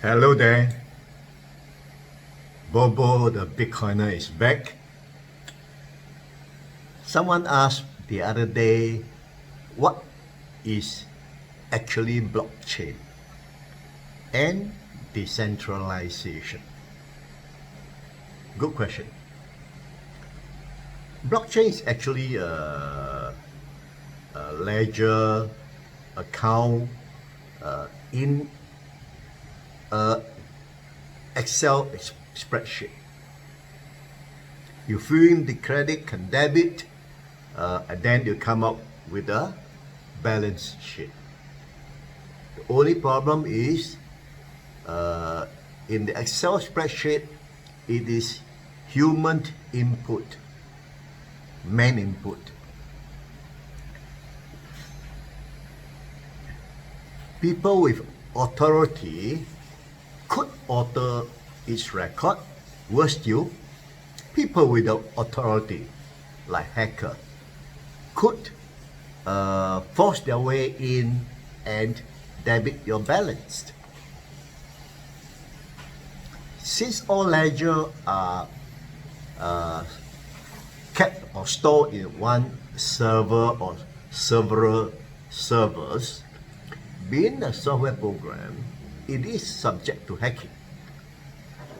Hello there, BoBo the bitcoiner is back. Someone asked the other day, what is actually blockchain and decentralization? Good question. Blockchain is actually a ledger account in a Excel spreadsheet. You fill in the credit and debit, and then you come up with a balance sheet. The only problem is in the Excel spreadsheet, it is human input, man input. People with authority could alter its record. Worse still, people without authority, like hacker, could force their way in and debit your balance. Since all ledgers are kept or stored in one server or several servers, being a software program, it is subject to hacking.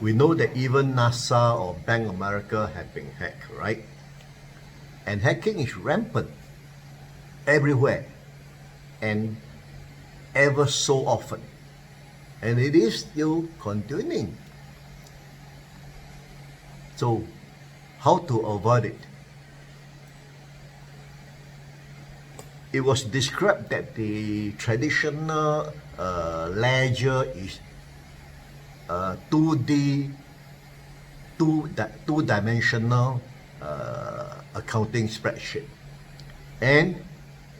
We know that even NASA or Bank of America have been hacked, right? And hacking is rampant everywhere and ever so often. And it is still continuing. So, how to avoid it? It was described that the traditional ledger is two-dimensional accounting spreadsheet, and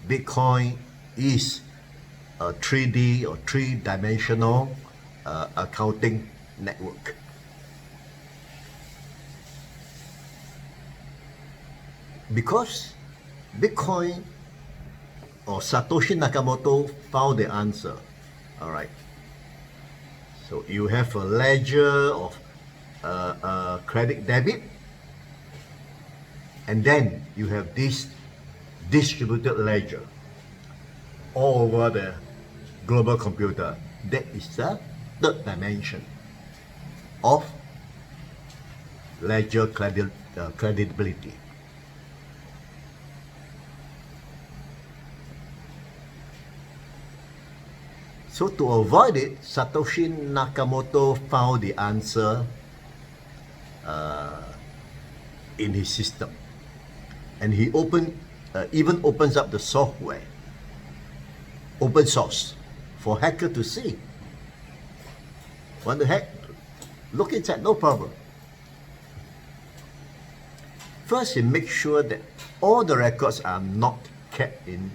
Bitcoin is a 3D or three-dimensional accounting network. Because Bitcoin or Satoshi Nakamoto found the answer. All right. So you have a ledger of credit debit, and then you have this distributed ledger all over the global computer. That is the third dimension of ledger credibility. So to avoid it, Satoshi Nakamoto found the answer in his system, and he even opens up the software, open source, for hacker to see. Want to hack? Look inside, no problem. First, he makes sure that all the records are not kept in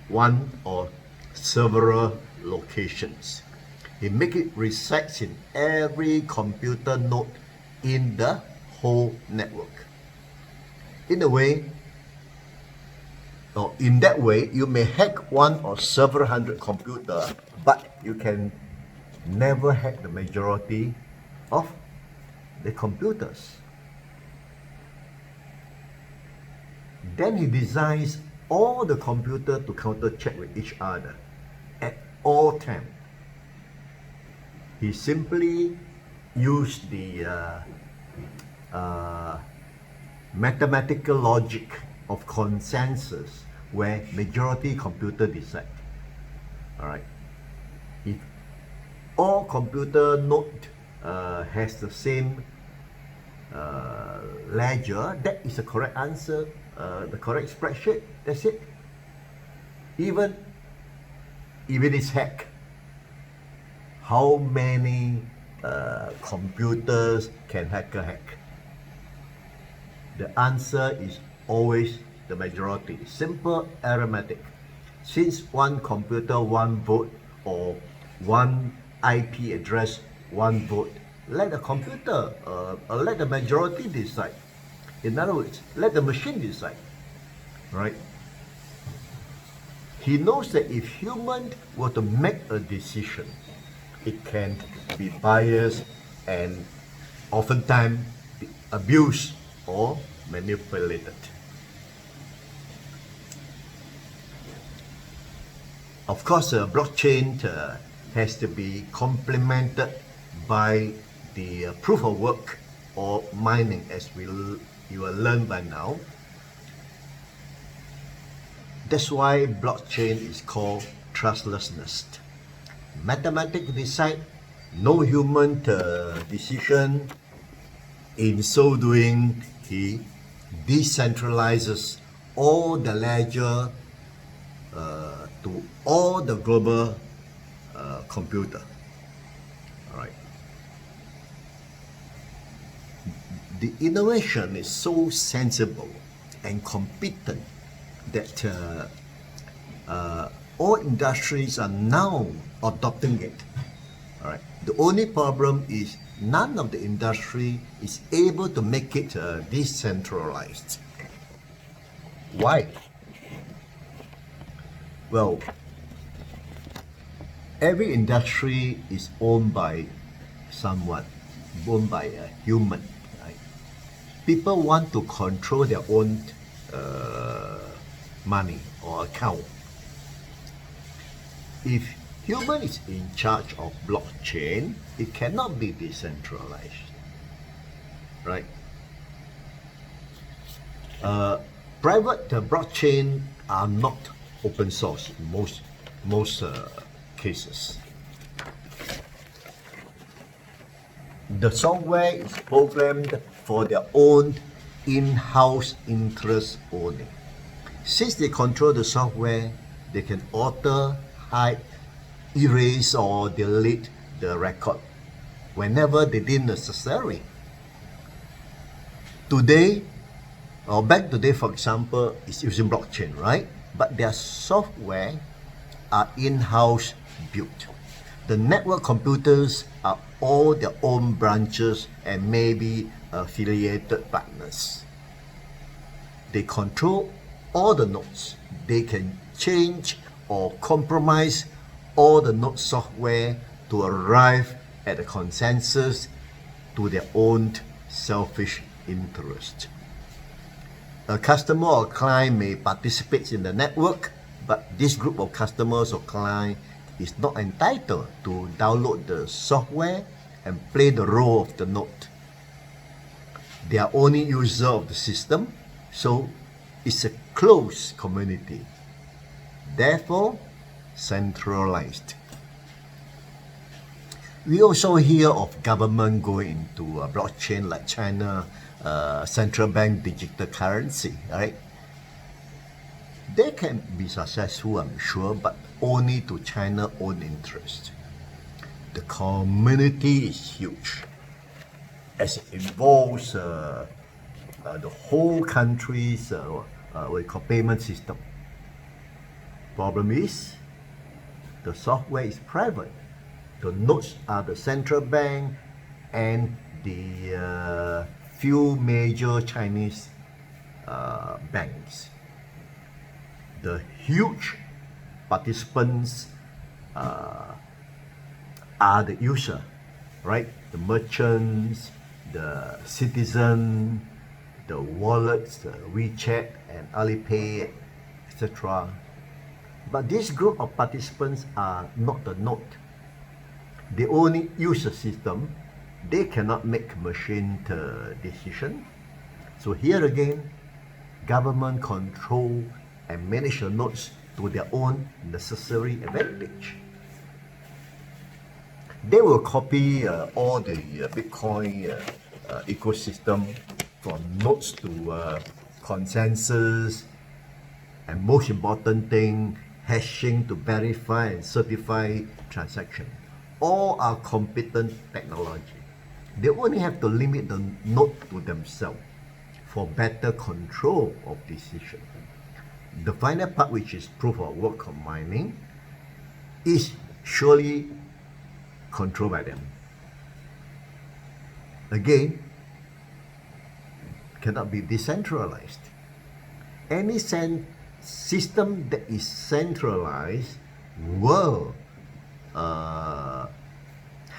one or several locations. He make it resides in every computer node in the whole network. In that way, you may hack one or several hundred computers, but you can never hack the majority of the computers. Then he designs all the computers to counter-check with each other at all time. He simply used the mathematical logic of consensus where majority computer decide. All right. If all computer node has the same ledger, that is the correct answer, the correct spreadsheet. That's it. Even it's hacked, how many computers can hacker hack? The answer is always the majority. Simple arithmetic. Since one computer, one vote, or one IP address, one vote, let the computer, let the majority decide. In other words, let the machine decide, right? He knows that if humans were to make a decision, it can be biased and oftentimes be abused or manipulated. Of course, a blockchain has to be complemented by the proof of work or mining, as you will learn by now. That's why blockchain is called trustlessness. Mathematics decide, no human decision. In so doing, he decentralizes all the ledger to all the global computer. All right. The innovation is so sensible and competent that all industries are now adopting it. All right. The only problem is none of the industry is able to make it decentralized. Why? Well, every industry is owned by someone, owned by a human. Right? People want to control their own money or account. If human is in charge of blockchain, it cannot be decentralized, right? Private blockchain are not open source in most cases. The software is programmed for their own in-house interest only. Since they control the software, they can alter, hide, erase or delete the record whenever they deem necessary. Today, or back today, for example, is using blockchain, right? But their software are in-house built. The network computers are all their own branches and maybe affiliated partners. They control all the nodes. They can change or compromise all the node software to arrive at a consensus to their own selfish interest. A customer or client may participate in the network, but this group of customers or client is not entitled to download the software and play the role of the node. They are only user of the system, so it's a closed community. Therefore, centralized. We also hear of government going into a blockchain like China, central bank digital currency, right? They can be successful, I'm sure, but only to China's own interest. The community is huge, as it involves the whole country's what we call payment system. Problem is, the software is private. The nodes are the central bank and the few major Chinese banks. The huge participants are the user, right? The merchants, the citizen, the wallets, the WeChat and Alipay, etc. But this group of participants are not the node. They only use the system. They cannot make machine decision. So here again, government control and manage the nodes to their own necessary advantage. They will copy all the Bitcoin ecosystem from nodes to consensus, and most important thing, hashing to verify and certify transaction. All are competent technology. They only have to limit the node to themselves for better control of decision. The final part, which is proof of work of mining, is surely controlled by them. Again, cannot be decentralized. Any system that is centralized will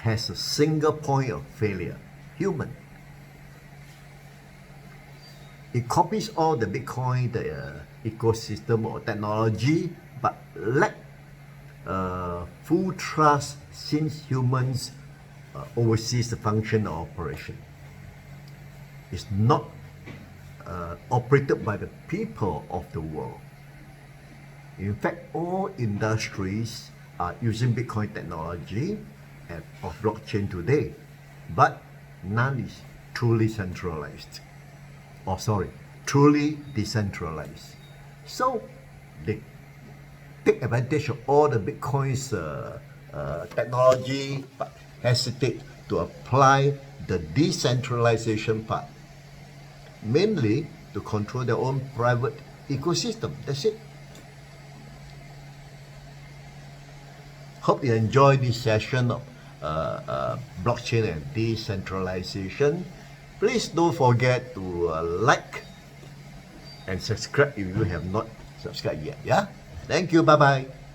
has a single point of failure: human. It copies all the Bitcoin, the ecosystem or technology, but lack full trust since humans oversees the function or operation. It's not operated by the people of the world. In fact, all industries are using Bitcoin technology and of blockchain today, but none is truly centralized. Truly decentralized. So they take advantage of all the Bitcoin's technology, but hesitate to apply the decentralization part, mainly to control their own private ecosystem. That's it. Hope you enjoy this session of blockchain and decentralization. Please don't forget to like and subscribe if you have not subscribed yet. Yeah? Thank you. Bye-bye.